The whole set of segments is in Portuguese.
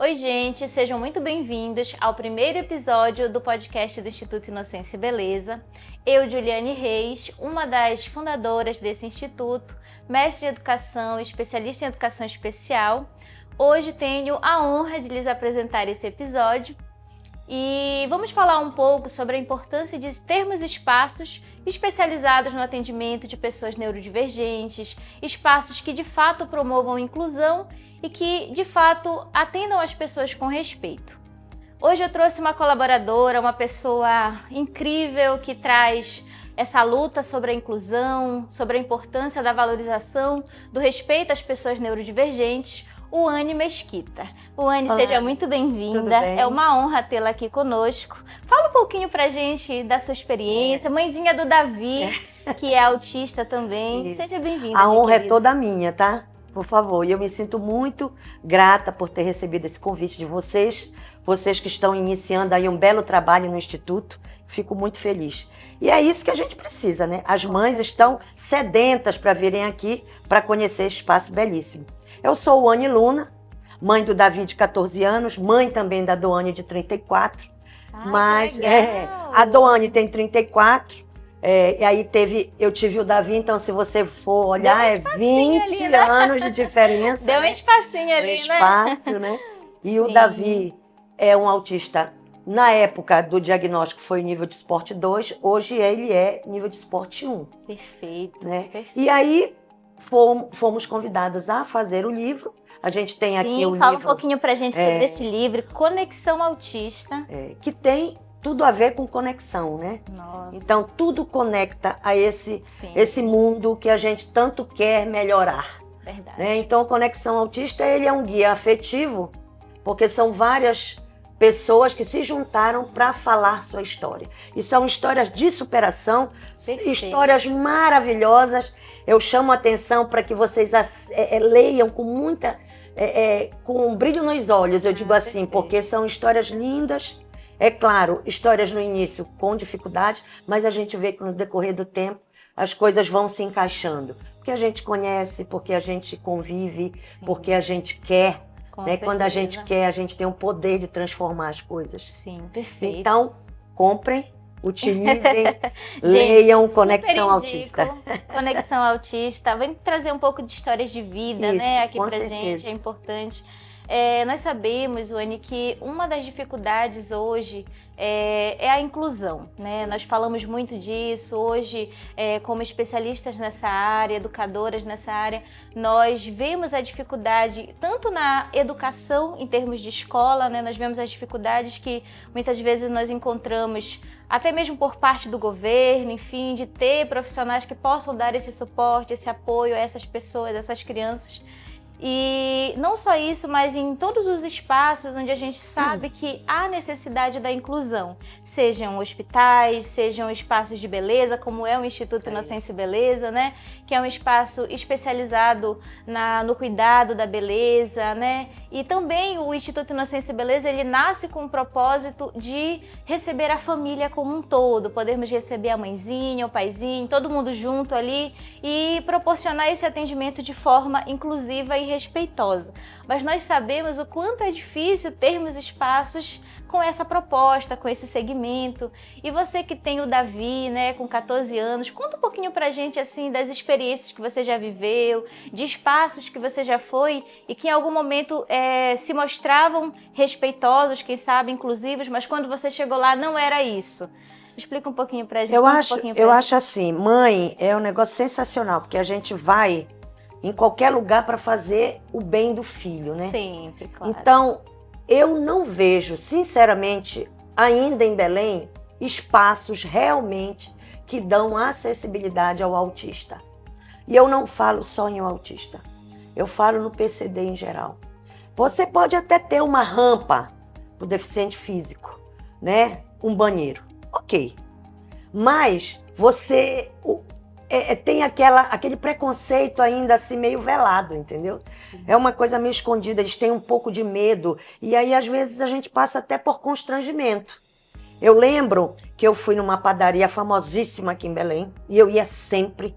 Oi, gente, sejam muito bem-vindos ao primeiro episódio do podcast do Instituto Inocência e Beleza. Eu, Juliane Reis, uma das fundadoras desse instituto, mestre em educação, especialista em educação especial. Hoje tenho a honra de lhes apresentar esse episódio e vamos falar um pouco sobre a importância de termos espaços especializados no atendimento de pessoas neurodivergentes, espaços que de fato promovam inclusão e que de fato atendam as pessoas com respeito. Hoje eu trouxe uma colaboradora, uma pessoa incrível que traz essa luta sobre a inclusão, sobre a importância da valorização, do respeito às pessoas neurodivergentes, Uane Mesquita. Uane, seja muito bem-vinda. É uma honra tê-la aqui conosco. Fala um pouquinho pra gente da sua experiência. Mãezinha do Davi, que é autista também. Isso. Seja bem-vinda. A honra é toda minha, tá? Por favor. E eu me sinto muito grata por ter recebido esse convite de vocês. Vocês que estão iniciando aí um belo trabalho no Instituto. Fico muito feliz. E é isso que a gente precisa, né? As mães estão sedentas para virem aqui para conhecer esse espaço belíssimo. Eu sou Uane Luna, mãe do Davi de 14 anos, mãe também da Doane de 34. Mas a Doane tem 34. E aí eu tive o Davi, então se você for olhar, é 20 ali, né? anos de diferença. Deu um espacinho ali, né? Espaço, né? E sim. O Davi é um autista. Na época do diagnóstico foi nível de esporte 2, hoje ele é nível de esporte 1. Perfeito, né? Perfeito. E aí fomos convidadas a fazer o livro. A gente tem aqui o livro. Fala um pouquinho pra gente sobre esse livro, Conexão Autista. Que tem tudo a ver com conexão, né? Nossa. Então tudo conecta a esse mundo que a gente tanto quer melhorar. Verdade. Né? Então Conexão Autista ele é um guia afetivo, porque são várias pessoas que se juntaram para falar sua história. E são histórias de superação, histórias maravilhosas. Eu chamo a atenção para que vocês leiam com muita, com um brilho nos olhos, eu digo assim, porque são histórias lindas. É claro, histórias no início com dificuldade, mas a gente vê que no decorrer do tempo as coisas vão se encaixando. Porque a gente conhece, porque a gente convive, porque a gente quer. Né? Quando a gente quer, a gente tem o poder de transformar as coisas. Sim, perfeito. Então, comprem, utilizem, leiam Conexão Autista. Conexão Autista. Vem trazer um pouco de histórias de vida, Isso, né? Aqui pra certeza. Gente, é importante. Nós sabemos, Uane, que uma das dificuldades hoje é a inclusão, né? Nós falamos muito disso. Hoje, como especialistas nessa área, educadoras nessa área, nós vemos a dificuldade tanto na educação em termos de escola, né? Nós vemos as dificuldades que muitas vezes nós encontramos até mesmo por parte do governo, enfim, de ter profissionais que possam dar esse suporte, esse apoio a essas pessoas, a essas crianças. E não só isso, mas em todos os espaços onde a gente sabe que há necessidade da inclusão, sejam hospitais, sejam espaços de beleza, como é o Instituto Inocência e Beleza, né? Que é um espaço especializado no cuidado da beleza, né? E também o Instituto Inocência e Beleza, ele nasce com o propósito de receber a família como um todo, podermos receber a mãezinha, o paizinho, todo mundo junto ali e proporcionar esse atendimento de forma inclusiva e respeitosa. Mas nós sabemos o quanto é difícil termos espaços com essa proposta, com esse segmento. E você que tem o Davi, né, com 14 anos, conta um pouquinho pra gente, assim, das experiências que você já viveu, de espaços que você já foi e que em algum momento se mostravam respeitosos, quem sabe, inclusivos, mas quando você chegou lá não era isso. Explica um pouquinho pra gente. Eu acho assim, mãe é um negócio sensacional, porque a gente vai em qualquer lugar para fazer o bem do filho, né? Sempre, claro. Então, eu não vejo, sinceramente, ainda em Belém, espaços realmente que dão acessibilidade ao autista. E eu não falo só em autista, eu falo no PCD em geral. Você pode até ter uma rampa para o deficiente físico, né? Um banheiro, ok. Mas você tem aquele preconceito ainda assim meio velado, entendeu? É uma coisa meio escondida, eles têm um pouco de medo e aí às vezes a gente passa até por constrangimento. Eu lembro que eu fui numa padaria famosíssima aqui em Belém e eu ia sempre.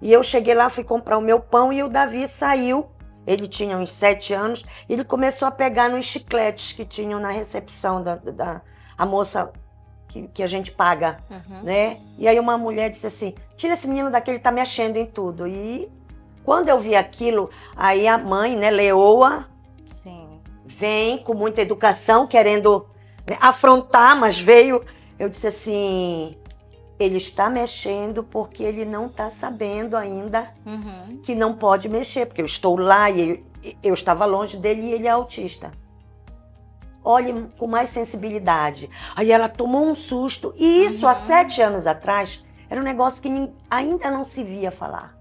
E eu cheguei lá, fui comprar o meu pão e o Davi saiu. Ele tinha uns 7 anos, ele começou a pegar nos chicletes que tinham na recepção a moça que a gente paga, né? E aí uma mulher disse assim, tira esse menino daqui, ele tá mexendo em tudo. E quando eu vi aquilo, aí a mãe, né, leoa, Sim. vem com muita educação, querendo, né, afrontar, mas veio, eu disse assim, ele está mexendo porque ele não está sabendo ainda que não pode mexer, porque eu estou lá e eu estava longe dele e ele é autista. Olhe com mais sensibilidade. Aí ela tomou um susto. E isso, há 7 anos atrás, era um negócio que ainda não se via falar.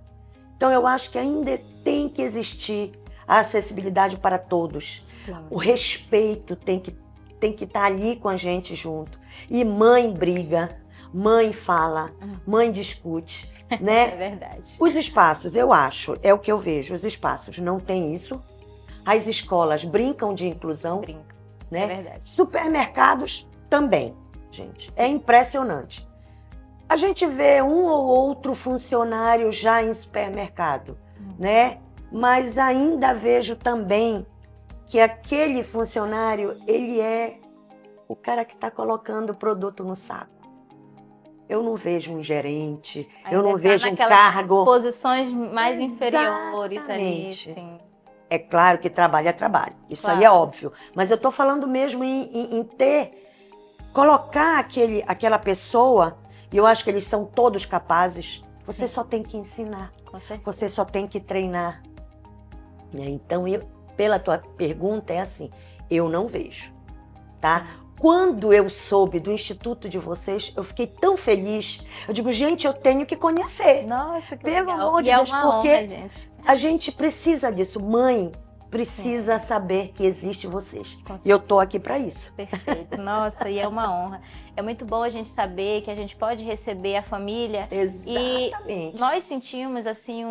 Então, eu acho que ainda tem que existir a acessibilidade para todos. Sim. O respeito tem que estar ali com a gente junto. E mãe briga, mãe fala, mãe discute, né? É verdade. Os espaços, eu acho, é o que eu vejo, os espaços não tem isso. As escolas brincam de inclusão. Brinca. Né? É verdade. Supermercados também, gente. É impressionante. A gente vê um ou outro funcionário já em supermercado, né? Mas ainda vejo também que aquele funcionário, ele é o cara que está colocando o produto no saco. Eu não vejo um gerente, eu não vejo um cargo. Posições mais inferiores ali, sim. É claro que trabalho é trabalho, isso Claro. aí é óbvio. Mas eu estou falando mesmo em colocar aquela pessoa, e eu acho que eles são todos capazes, você só tem que ensinar, Com certeza. você só tem que treinar. Então, pela tua pergunta, é assim, eu não vejo, tá? Quando eu soube do instituto de vocês, eu fiquei tão feliz. Eu digo, gente, eu tenho que conhecer. Nossa, que Pelo legal. amor de E Deus, é uma porque honra, gente. a gente precisa disso. Mãe precisa saber que existe vocês. Com E eu tô aqui para isso. Perfeito. Nossa, e é uma honra. É muito bom a gente saber que a gente pode receber a família. Exatamente. E nós sentimos, assim,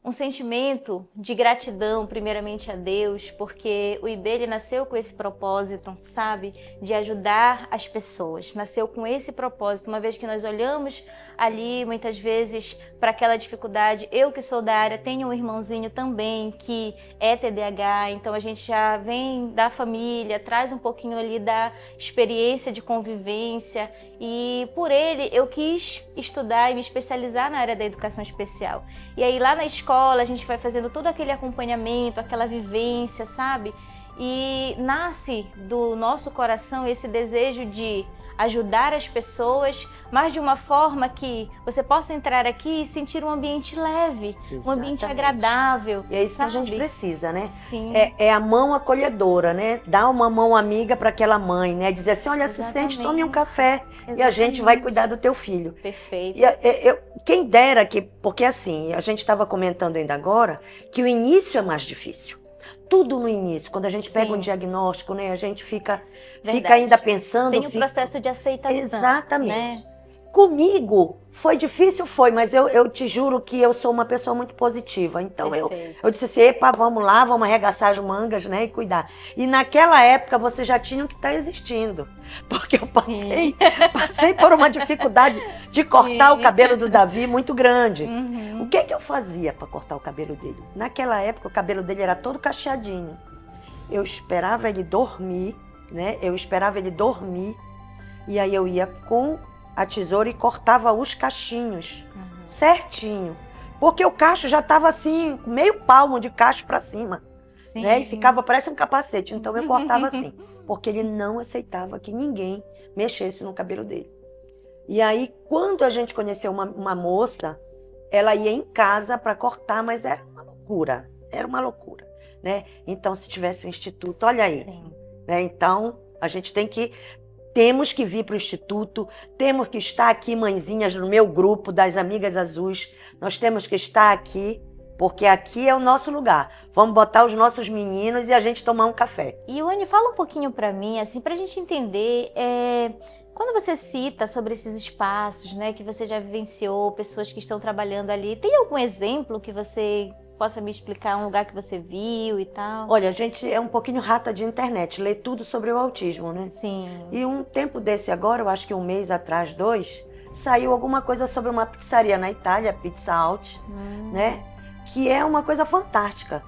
um sentimento de gratidão, primeiramente a Deus, porque o IB ele nasceu com esse propósito, sabe? De ajudar as pessoas. Nasceu com esse propósito, uma vez que nós olhamos ali, muitas vezes, para aquela dificuldade. Eu que sou da área, tenho um irmãozinho também que é TDAH, então a gente já vem da família, traz um pouquinho ali da experiência de convivência, e por ele eu quis estudar e me especializar na área da educação especial. E aí lá na escola a gente vai fazendo todo aquele acompanhamento, aquela vivência, sabe? E nasce do nosso coração esse desejo de ajudar as pessoas, mas de uma forma que você possa entrar aqui e sentir um ambiente leve, um ambiente agradável. E é isso, sabe? que a gente precisa, né? Sim. É a mão acolhedora, né? Dar uma mão amiga para aquela mãe, né? Dizer assim, olha, Exatamente. assistente, tome um café e a gente Exatamente. vai cuidar do teu filho. Perfeito. E quem dera que... Porque assim, a gente estava comentando ainda agora que o início é mais difícil. Tudo no início, quando a gente pega um diagnóstico, né? A gente fica ainda pensando... Tem um processo de aceitação. Exatamente. Né? Comigo foi difícil, mas eu te juro que eu sou uma pessoa muito positiva. Então eu disse assim, epa, vamos lá, vamos arregaçar as mangas, né, e cuidar. E naquela época você já tinha que estar existindo. Porque eu passei por uma dificuldade de cortar o cabelo do Davi muito grande. O que eu fazia para cortar o cabelo dele? Naquela época o cabelo dele era todo cacheadinho. Eu esperava ele dormir, né? E aí eu ia com a tesoura e cortava os cachinhos certinho. Porque o cacho já estava assim, meio palmo de cacho para cima. Sim. Né? E ficava, parece um capacete. Então eu cortava assim. Porque ele não aceitava que ninguém mexesse no cabelo dele. E aí, quando a gente conheceu uma moça, ela ia em casa para cortar, mas era uma loucura. Era uma loucura. Né? Então, se tivesse um instituto, olha aí. Né? Então, a gente temos que vir para o Instituto, temos que estar aqui, mãezinhas, no meu grupo das Amigas Azuis. Nós temos que estar aqui, porque aqui é o nosso lugar. Vamos botar os nossos meninos e a gente tomar um café. E, Ione, fala um pouquinho para mim, assim, para a gente entender, quando você cita sobre esses espaços, né, que você já vivenciou, pessoas que estão trabalhando ali, tem algum exemplo que você possa me explicar, um lugar que você viu e tal? Olha, a gente é um pouquinho rata de internet, lê tudo sobre o autismo, né? Sim. E um tempo desse agora, eu acho que 1 mês atrás, 2, saiu alguma coisa sobre uma pizzaria na Itália, Pizza Out, né? Que é uma coisa fantástica.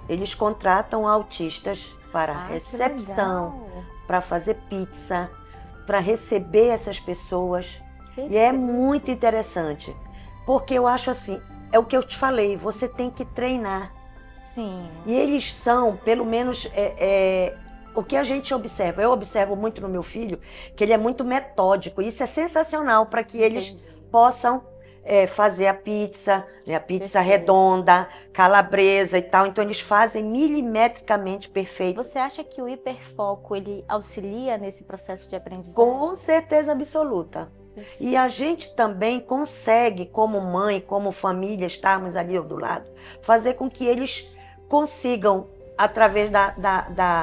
eles contratam autistas para Ah, que recepção, legal. para fazer pizza, para receber essas pessoas. E é Perfeito. muito interessante, porque eu acho assim, é o que eu te falei, você tem que treinar. Sim. E eles são, pelo menos, o que a gente observa. Eu observo muito no meu filho, que ele é muito metódico. Isso é sensacional para que eles Entendi. possam fazer a pizza, né, a pizza Perfeito. redonda, calabresa e tal. Então, eles fazem milimetricamente perfeito. Você acha que o hiperfoco, ele auxilia nesse processo de aprendizagem? Com certeza absoluta. E a gente também consegue, como mãe, como família, estarmos ali do lado, fazer com que eles consigam, através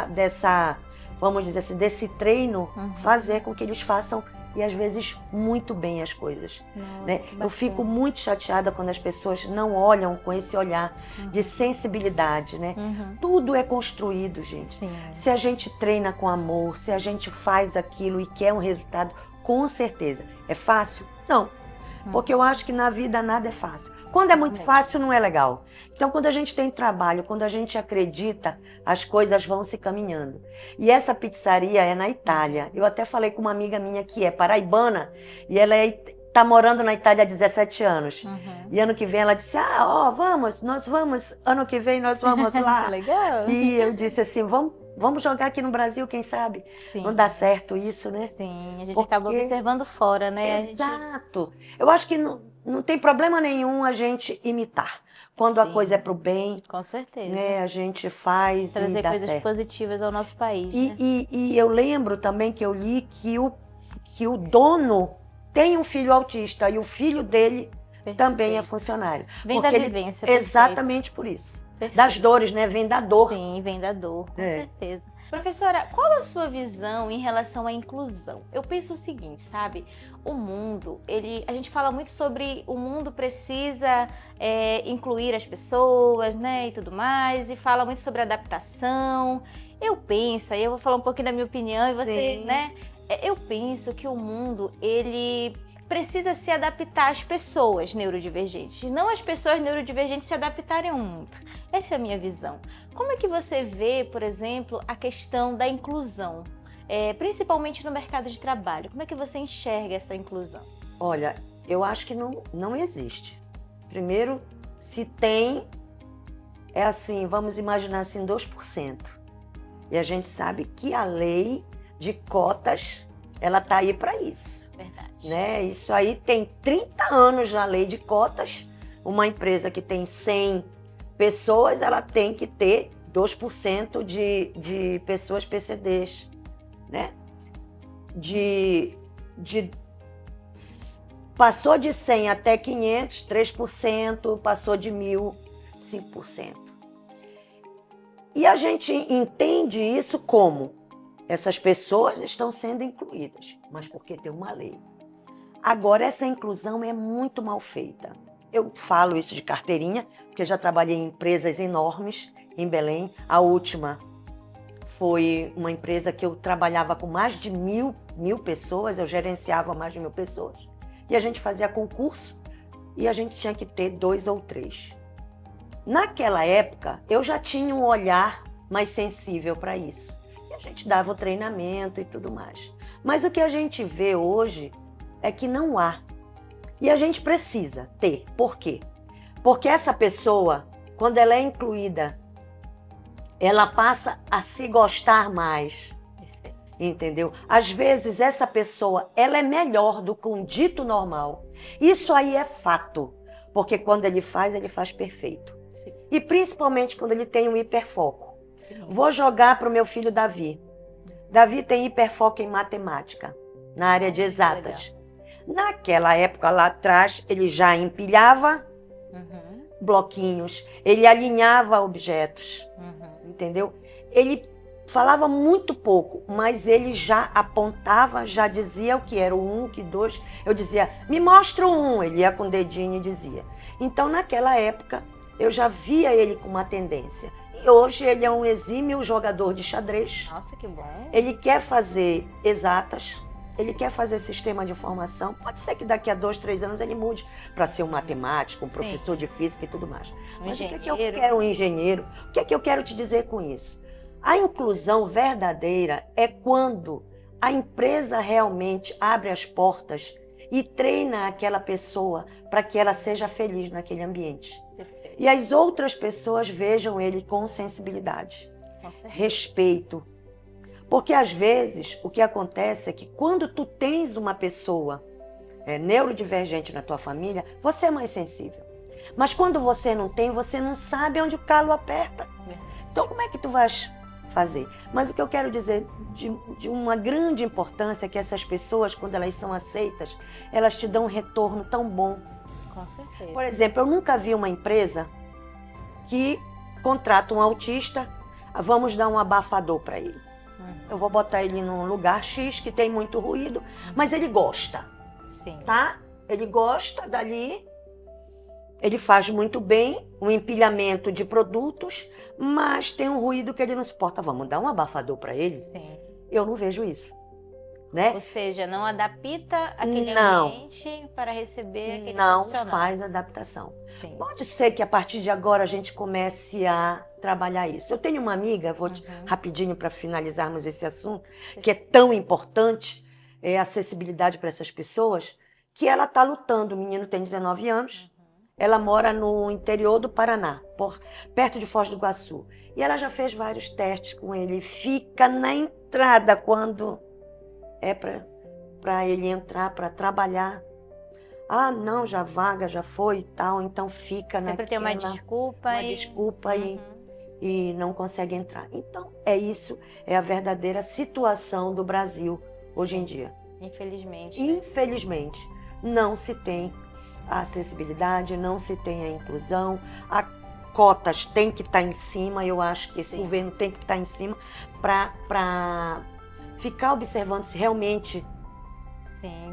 dessa, vamos dizer assim, desse treino, Uhum. fazer com que eles façam, e às vezes, muito bem as coisas. Nossa, Né? que Eu fico bacana. muito chateada quando as pessoas não olham com esse olhar de sensibilidade, né? Uhum. Tudo é construído, gente. Sim. Se a gente treina com amor, se a gente faz aquilo e quer um resultado, com certeza. É fácil? Não. Porque eu acho que na vida nada é fácil. Quando é muito fácil, não é legal. Então, quando a gente tem trabalho, quando a gente acredita, as coisas vão se caminhando. E essa pizzaria é na Itália. Eu até falei com uma amiga minha que é paraibana e ela está morando na Itália há 17 anos. Uhum. E ano que vem ela disse, nós vamos, ano que vem nós vamos lá. Legal. E eu disse assim, vamos jogar aqui no Brasil, quem sabe? Sim. Não dá certo isso, né? Sim, a gente Porque- acaba observando fora, né? A gente... Exato. Eu acho que não tem problema nenhum a gente imitar. Quando a Sim. coisa é pro bem, Com certeza. né, a gente faz e Trazer dá coisas certo. positivas ao nosso país, né? E eu lembro também que eu li que o dono tem um filho autista e o filho dele também é Perfeito. funcionário. Vem porque da ele- vivência. perfeito. Exatamente por isso. Perfeito. Das dores, né? Vem da dor. Sim, vem da dor, com É. certeza. Professora, qual a sua visão em relação à inclusão? Eu penso o seguinte, sabe? O mundo, a gente fala muito sobre o mundo precisa incluir as pessoas, né, e tudo mais, e fala muito sobre adaptação. Eu penso, aí eu vou falar um pouquinho da minha opinião e você, Sim. né? Eu penso que o mundo, ele precisa se adaptar às pessoas neurodivergentes, e não as pessoas neurodivergentes se adaptarem ao mundo. Essa é a minha visão. Como é que você vê, por exemplo, a questão da inclusão, principalmente no mercado de trabalho? Como é que você enxerga essa inclusão? Olha, eu acho que não existe. Primeiro, se tem, é assim, vamos imaginar assim, 2%. E a gente sabe que a lei de cotas, ela tá aí para isso, Verdade. né? Isso aí tem 30 anos na lei de cotas. Uma empresa que tem 100 pessoas, ela tem que ter 2% de pessoas PCDs, né? Passou de 100 até 500, 3%, passou de 1.000, 5%. E a gente entende isso como essas pessoas estão sendo incluídas, mas porque tem uma lei. Agora, essa inclusão é muito mal feita. Eu falo isso de carteirinha, porque já trabalhei em empresas enormes em Belém. A última foi uma empresa que eu trabalhava com mais de mil pessoas, eu gerenciava mais de 1.000 pessoas. E a gente fazia concurso e a gente tinha que ter 2 ou 3. Naquela época, eu já tinha um olhar mais sensível para isso. E a gente dava o treinamento e tudo mais. Mas o que a gente vê hoje é que não há. E a gente precisa ter. Por quê? Porque essa pessoa, quando ela é incluída, ela passa a se gostar mais. Entendeu? Às vezes essa pessoa, ela é melhor do que um dito normal. Isso aí é fato. Porque quando ele faz perfeito. Sim. E principalmente quando ele tem um hiperfoco. Sim. Vou jogar para o meu filho Davi. Davi tem hiperfoco em matemática, na área de exatas. Naquela época lá atrás, ele já empilhava bloquinhos, ele alinhava objetos, entendeu? Ele falava muito pouco, mas ele já apontava, já dizia o que era o 1, que 2. Eu dizia, me mostra o 1. Ele ia com o dedinho e dizia. Então, naquela época, eu já via ele com uma tendência. E hoje ele é um exímio jogador de xadrez. Nossa, que bom. Ele quer fazer exatas, ele quer fazer sistema de informação, pode ser que daqui a 2, 3 anos ele mude para ser um matemático, um professor de física e tudo mais. Mas o que é que eu quero, um engenheiro? O que é que eu quero te dizer com isso? A inclusão verdadeira é quando a empresa realmente abre as portas e treina aquela pessoa para que ela seja feliz naquele ambiente. Perfeito. E as outras pessoas vejam ele com sensibilidade, respeito. Porque às vezes o que acontece é que quando tu tens uma pessoa neurodivergente na tua família, você é mais sensível. Mas quando você não tem, você não sabe onde o calo aperta. Então como é que tu vais fazer? Mas o que eu quero dizer de uma grande importância é que essas pessoas, quando elas são aceitas, elas te dão um retorno tão bom. Com certeza. Por exemplo, eu nunca vi uma empresa que contrata um autista, vamos dar um abafador para ele. Eu vou botar ele num lugar X que tem muito ruído, mas ele gosta. Sim. Tá? Ele gosta dali, ele faz muito bem um empilhamento de produtos, mas tem um ruído que ele não suporta. Vamos dar um abafador para ele? Sim. Eu não vejo isso. Né? Ou seja, não adapta aquele ambiente para receber aquele profissional. Não faz adaptação. Sim. Pode ser que a partir de agora a gente comece a trabalhar isso. Eu tenho uma amiga, rapidinho para finalizarmos esse assunto, que é tão importante, a acessibilidade para essas pessoas, que ela está lutando. O menino tem 19 anos, ela mora no interior do Paraná, perto de Foz do Iguaçu. E ela já fez vários testes com ele. Fica na entrada quando é para ele entrar, para trabalhar. Ah, não, já vaga, já foi e tal, então fica sempre tem uma desculpa. E não consegue entrar. Então, é isso, é a verdadeira situação do Brasil hoje em dia. Infelizmente. Infelizmente, não se tem a acessibilidade, não se tem a inclusão, a cotas tem que estar em cima, eu acho que esse governo tem que estar em cima para ficar observando se realmente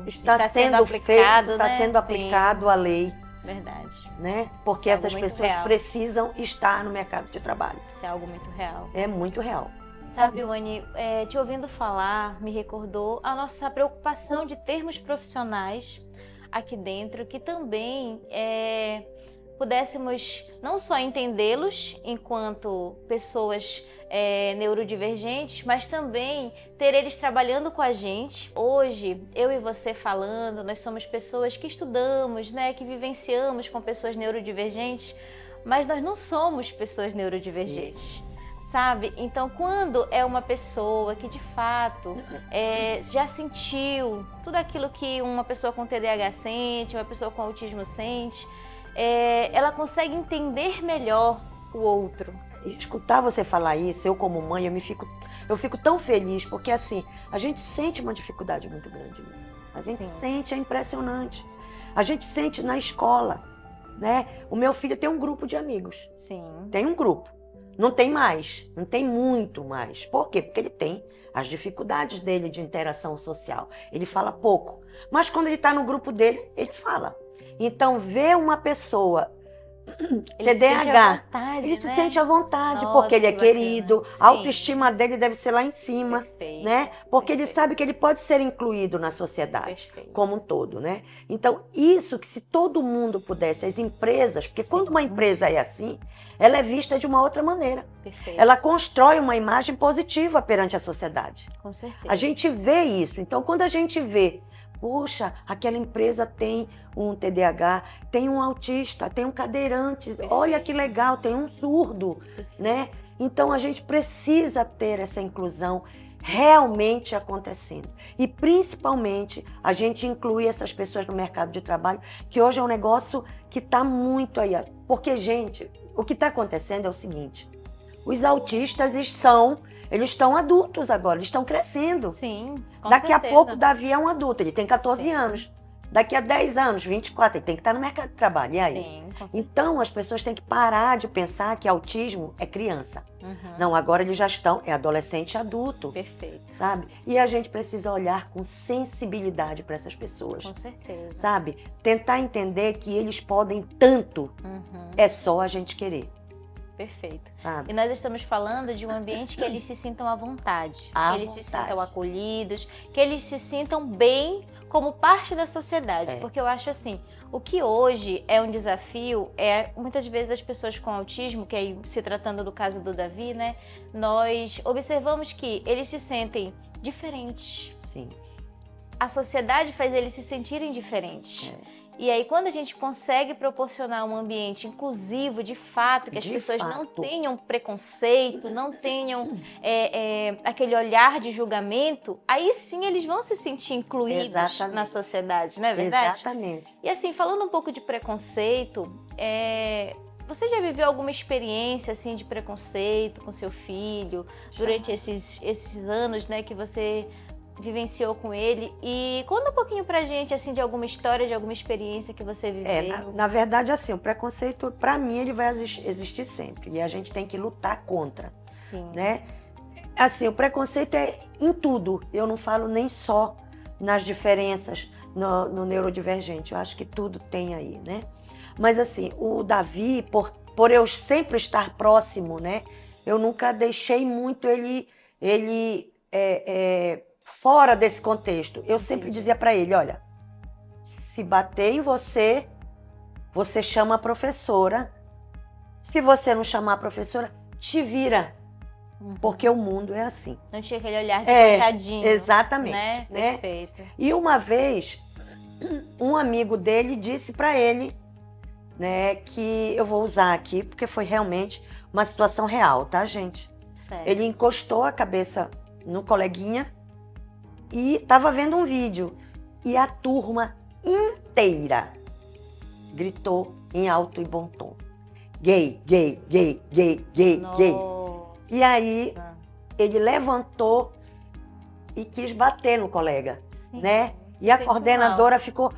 está sendo feito, está sendo aplicado a lei. Verdade. Né? Porque essas pessoas precisam estar no mercado de trabalho. Isso é algo muito real. É muito real. Sabe, Wani, te ouvindo falar, me recordou a nossa preocupação de termos profissionais aqui dentro que também pudéssemos não só entendê-los enquanto pessoas neurodivergentes, mas também ter eles trabalhando com a gente. Hoje, eu e você falando, nós somos pessoas que estudamos, né, que vivenciamos com pessoas neurodivergentes, mas nós não somos pessoas neurodivergentes. Sabe? Então, quando é uma pessoa que de fato já sentiu tudo aquilo que uma pessoa com TDAH sente, uma pessoa com autismo sente, ela consegue entender melhor o outro. Escutar você falar isso, eu como mãe, eu fico tão feliz, porque assim, a gente sente uma dificuldade muito grande nisso. A gente sente, é impressionante. A gente sente na escola, né? O meu filho tem um grupo de amigos. Sim. Tem um grupo. Não tem mais, não tem muito mais. Por quê? Porque ele tem as dificuldades dele de interação social. Ele fala pouco. Mas quando ele está no grupo dele, ele fala. Então, ver uma pessoa TDAH, ele se sente à vontade, porque ele é querido, a autoestima dele deve ser lá em cima, né? Porque ele sabe que ele pode ser incluído na sociedade como um todo, né? Então, isso que se todo mundo pudesse, as empresas, porque quando uma empresa é assim, ela é vista de uma outra maneira. Ela constrói uma imagem positiva perante a sociedade. Com certeza. A gente vê isso. Então, quando a gente vê, puxa, aquela empresa tem um TDAH, tem um autista, tem um cadeirante, olha que legal, tem um surdo, né? Então a gente precisa ter essa inclusão realmente acontecendo. E principalmente a gente incluir essas pessoas no mercado de trabalho, que hoje é um negócio que está muito aí. Porque, gente, o que está acontecendo é o seguinte, os autistas eles estão adultos agora, eles estão crescendo. Sim, Daqui a pouco o Davi é um adulto, ele tem 14 anos. Daqui a 10 anos, 24, ele tem que estar no mercado de trabalho. E aí? Sim, com certeza. Então, as pessoas têm que parar de pensar que autismo é criança. Não, agora eles já estão, é adolescente e adulto. Perfeito. Sabe? E a gente precisa olhar com sensibilidade para essas pessoas. Com certeza. Sabe? Tentar entender que eles podem tanto, é só a gente querer. perfeito. sabe? E nós estamos falando de um ambiente que eles se sintam à vontade, À que eles se vontade. sintam acolhidos, que eles se sintam bem como parte da sociedade. É. Porque eu acho assim, o que hoje é um desafio é, muitas vezes as pessoas com autismo, que aí se tratando do caso do Davi, né, nós observamos que eles se sentem diferentes. Sim. A sociedade faz eles se sentirem diferentes. É. E aí, quando a gente consegue proporcionar um ambiente inclusivo, de fato, que as De pessoas fato. não tenham preconceito, não tenham aquele olhar de julgamento, aí sim eles vão se sentir incluídos Exatamente. na sociedade, não é verdade? Exatamente. E assim, falando um pouco de preconceito, você já viveu alguma experiência assim de preconceito com seu filho durante esses anos, né, que você vivenciou com ele? E conta um pouquinho pra gente assim de alguma história, de alguma experiência que você viveu. Na verdade, assim, o preconceito, para mim, ele vai existir sempre. E a gente tem que lutar contra, Sim. né? Assim, o preconceito é em tudo. Eu não falo nem só nas diferenças no neurodivergente. Eu acho que tudo tem aí, né? Mas, assim, o Davi, por eu sempre estar próximo, né? Eu nunca deixei muito ele fora desse contexto. Eu sempre Entendi. dizia para ele, olha, se bater em você, você chama a professora. Se você não chamar a professora, te vira. Porque o mundo é assim. Não tinha aquele olhar de coitadinho. Exatamente. Né? Né? Perfeito. E uma vez, um amigo dele disse para ele, né, que eu vou usar aqui, porque foi realmente uma situação real, tá, gente? Certo. Ele encostou a cabeça no coleguinha e estava vendo um vídeo. E a turma inteira gritou em alto e bom tom. Gay, gay, gay, gay, gay, gay. E aí ele levantou e quis bater no colega, Sim. né? E a Sei coordenadora ficou...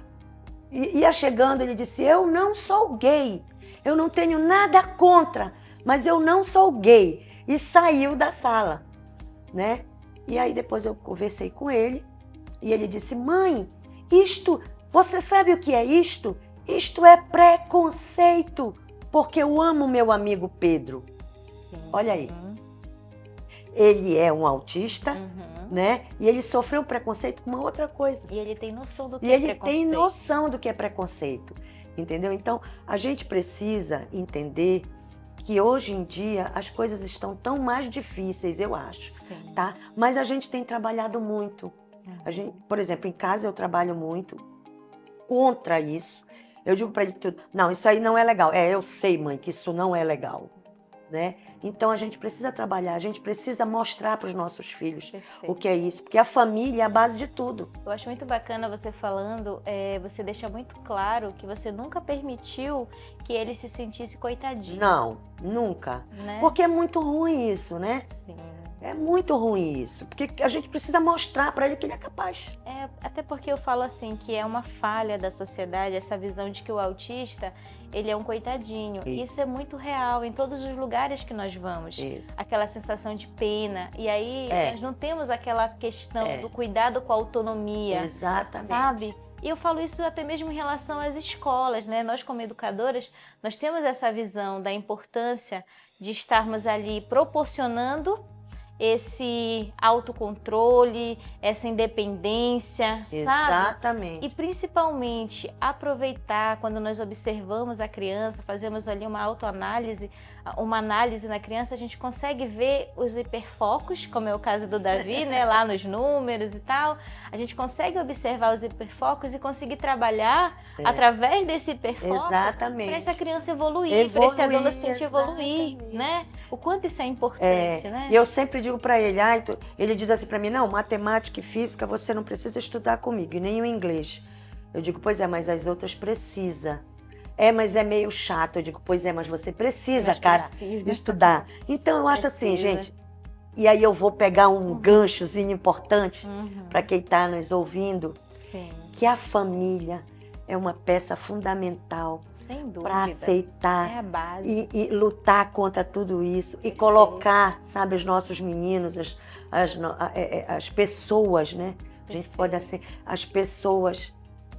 Ia chegando, ele disse, eu não sou gay. Eu não tenho nada contra, mas eu não sou gay. E saiu da sala, né? E aí depois eu conversei com ele e ele disse, mãe, você sabe o que é isto? Isto é preconceito, porque eu amo meu amigo Pedro. Sim. Olha aí. Ele é um autista, né? E ele sofreu preconceito com uma outra coisa. E ele tem noção do que E é ele preconceito. tem noção do que é preconceito, entendeu? Então, a gente precisa entender que hoje em dia as coisas estão tão mais difíceis, eu acho, Sim. tá? Mas a gente tem trabalhado muito. Por exemplo, em casa eu trabalho muito contra isso. Eu digo para ele que não, isso aí não é legal. Eu sei, mãe, que isso não é legal, né? Então a gente precisa trabalhar, a gente precisa mostrar para os nossos filhos Perfeito. o que é isso, porque a família é a base de tudo. Eu acho muito bacana você falando, você deixa muito claro que você nunca permitiu que ele se sentisse coitadinho. Não, nunca. Né? Porque é muito ruim isso, né? Sim. É muito ruim isso, porque a gente precisa mostrar para ele que ele é capaz. Até porque eu falo assim, que é uma falha da sociedade, essa visão de que o autista, ele é um coitadinho. Isso é muito real em todos os lugares que nós vamos. Isso. Aquela sensação de pena. E aí, nós não temos aquela questão do cuidado com a autonomia. Exatamente. Sabe? E eu falo isso até mesmo em relação às escolas, né? Nós, como educadoras, nós temos essa visão da importância de estarmos ali proporcionando esse autocontrole, essa independência, sabe? Exatamente. E principalmente aproveitar quando nós observamos a criança, fazemos ali uma autoanálise, uma análise na criança, a gente consegue ver os hiperfocos, como é o caso do Davi, né, lá nos números e tal. A gente consegue observar os hiperfocos e conseguir trabalhar através desse hiperfoco para essa criança evoluir, para esse adolescente evoluir, né? O quanto isso é importante, né? E eu sempre digo para ele, ele diz assim para mim, não, matemática e física você não precisa estudar comigo, e nem o inglês. Eu digo, pois é, mas as outras precisa. Mas é meio chato. Eu digo, pois é, mas você precisa, estudar. Então eu acho assim, gente, e aí eu vou pegar um ganchozinho importante para quem está nos ouvindo, que a família é uma peça fundamental para aceitar é a base. E lutar contra tudo isso e colocar, sabe, os nossos meninos, as pessoas, né? A gente pode assim, as pessoas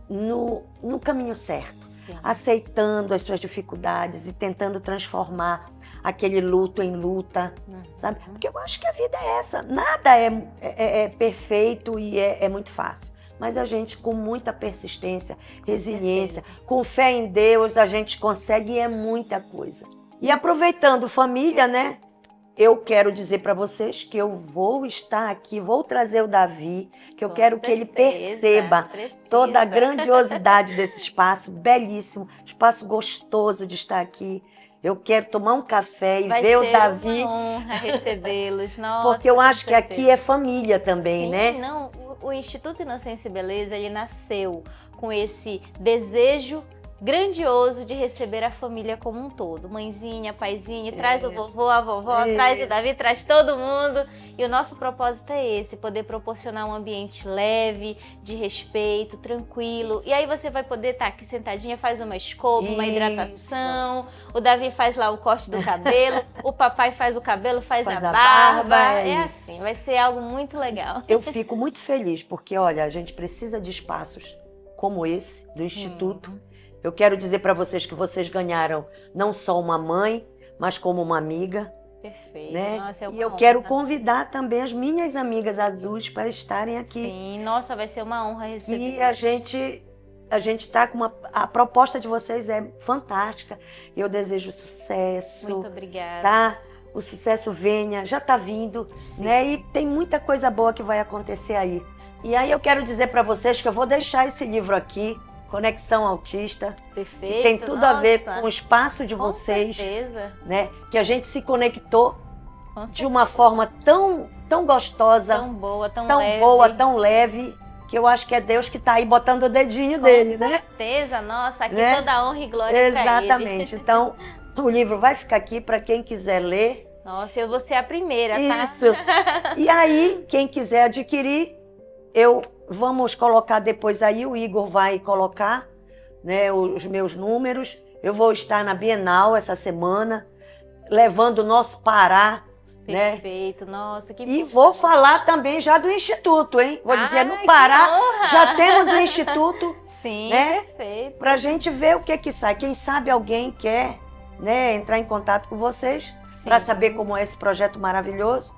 no caminho certo, aceitando as suas dificuldades e tentando transformar aquele luto em luta, sabe? Porque eu acho que a vida é essa. Nada é perfeito e é muito fácil. Mas a gente, com muita persistência, resiliência, com fé em Deus, a gente consegue e é muita coisa. E aproveitando família, né? Eu quero dizer para vocês que eu vou estar aqui, vou trazer o Davi, que eu quero que ele perceba toda a grandiosidade desse espaço, belíssimo, espaço gostoso de estar aqui. Eu quero tomar um café e ver o Davi. Vai ser uma honra recebê-los, nossa. Porque eu acho que aqui é família também, sim, né? Não, o Instituto Inocência e Beleza, ele nasceu com esse desejo grandioso de receber a família como um todo. Mãezinha, paizinho, traz o vovô, a vovó, traz o Davi, traz todo mundo. E o nosso propósito é esse, poder proporcionar um ambiente leve, de respeito, tranquilo. E aí você vai poder estar aqui sentadinha, faz uma escova, uma hidratação. O Davi faz lá o corte do cabelo, o papai faz o cabelo, faz a barba. É assim, vai ser algo muito legal. Eu fico muito feliz, porque olha, a gente precisa de espaços como esse, do Instituto. Eu quero dizer para vocês que vocês ganharam não só uma mãe, mas como uma amiga. Perfeito. Né? Nossa, e eu quero convidar também as minhas amigas azuis para estarem aqui. Sim, nossa, vai ser uma honra receber. E a gente tá com a proposta de vocês é fantástica. Eu desejo sucesso. Muito obrigada. Tá? O sucesso venha, já tá vindo, né? E tem muita coisa boa que vai acontecer aí. E aí eu quero dizer para vocês que eu vou deixar esse livro aqui, Conexão Autista. Perfeito. Que tem tudo a ver com o espaço de vocês, né? Que a gente se conectou de uma forma tão gostosa, tão boa, tão leve, que eu acho que é Deus que está aí botando o dedinho dele, né? Com certeza, nossa, aqui toda honra e glória para ele. Exatamente. Então, o livro vai ficar aqui para quem quiser ler. Nossa, eu vou ser a primeira, tá? Isso. E aí, quem quiser adquirir, vamos colocar depois aí, o Igor vai colocar, né, os meus números. Eu vou estar na Bienal essa semana, levando o nosso Pará. Perfeito, né? Nossa, que E vou falar também já do Instituto, hein? Vou dizer, no Pará já temos o Instituto. Sim, né? Perfeito. Pra gente ver o que sai. Quem sabe alguém quer, né, entrar em contato com vocês para saber como é esse projeto maravilhoso.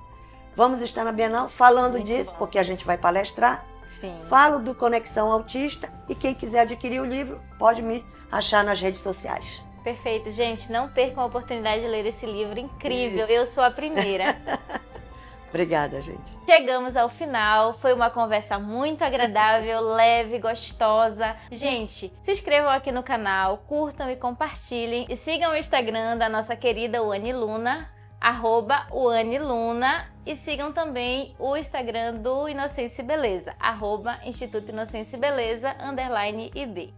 Vamos estar na Bienal falando disso, porque a gente vai palestrar. Sim. Falo do Conexão Autista e quem quiser adquirir o livro pode me achar nas redes sociais. Perfeito, gente. Não percam a oportunidade de ler esse livro incrível. Isso. Eu sou a primeira. Obrigada, gente. Chegamos ao final. Foi uma conversa muito agradável, leve, gostosa. Gente, se inscrevam aqui no canal, curtam e compartilhem. E sigam o Instagram da nossa querida Uane Luna, @UaneLuna, e sigam também o Instagram do Inocência e Beleza, @Instituto Inocência e Beleza, _IB.